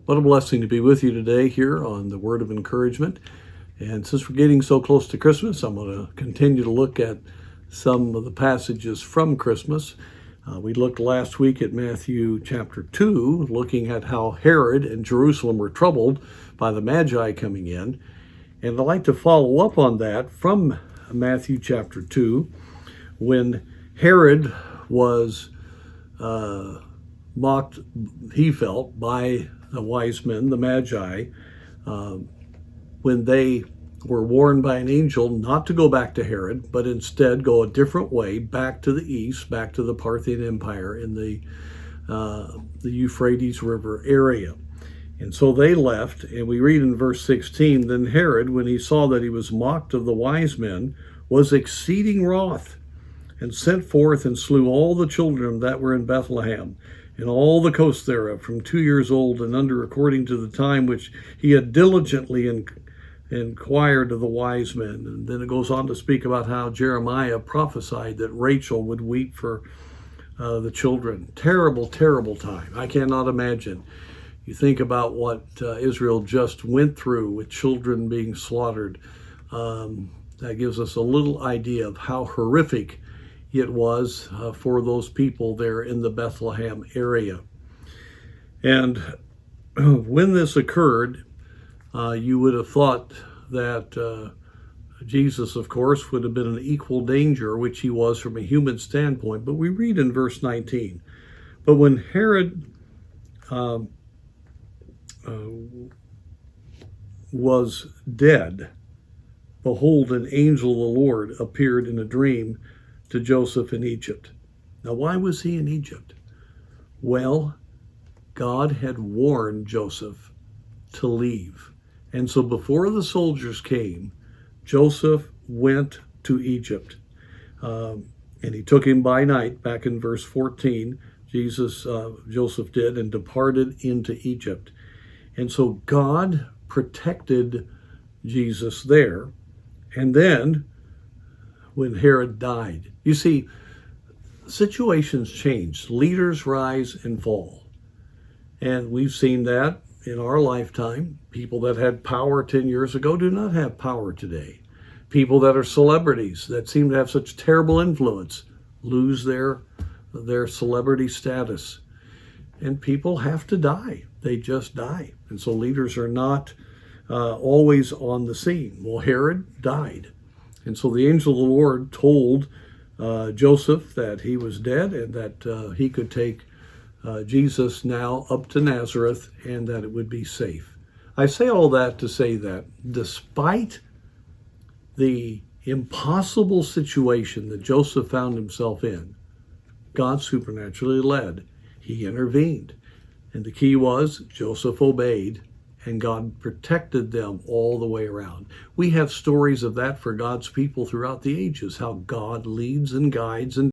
What a blessing to be with you today here on the Word of Encouragement. And since we're getting so close to Christmas, I'm going to continue to look at some of the passages from Christmas. We looked last week at Matthew chapter 2, looking at how Herod and Jerusalem were troubled by the Magi coming in. And I'd like to follow up on that from Matthew chapter 2, when Herod was mocked, he felt, by the wise men, the Magi, when they were warned by an angel not to go back to Herod, but instead go a different way back to the east, back to the Parthian Empire in the Euphrates River area. And so they left, and we read in verse 16, "Then Herod, when he saw that he was mocked of the wise men, was exceeding wroth, and sent forth and slew all the children that were in Bethlehem, and all the coast thereof, from 2 years old and under, according to the time which he had diligently inquired of the wise men." And then it goes on to speak about how Jeremiah prophesied that Rachel would weep for the children. Terrible, terrible time. I cannot imagine. You think about what Israel just went through with children being slaughtered. That gives us a little idea of how horrific it was for those people there in the Bethlehem area. And when this occurred, you would have thought that Jesus, of course, would have been in equal danger, which he was from a human standpoint. But we read in verse 19, "But when Herod was dead, behold, an angel of the Lord appeared in a dream to Joseph in Egypt." Now, why was he in Egypt? Well, God had warned Joseph to leave. And so before the soldiers came, Joseph went to Egypt. And he took him by night, back in verse 14, Joseph did, and departed into Egypt. And so God protected Jesus there. And then when Herod died, you see, situations change. Leaders rise and fall. And we've seen that in our lifetime. People that had power 10 years ago do not have power today. People that are celebrities that seem to have such terrible influence lose their celebrity status. And people have to die. They just die. And so leaders are not always on the scene. Well, Herod died. And so the angel of the Lord told Joseph that he was dead and that he could take Jesus now up to Nazareth and that it would be safe. I say all that to say that despite the impossible situation that Joseph found himself in, God supernaturally led. He intervened. And the key was Joseph obeyed, and God protected them all the way around. We have stories of that for God's people throughout the ages, how God leads and guides and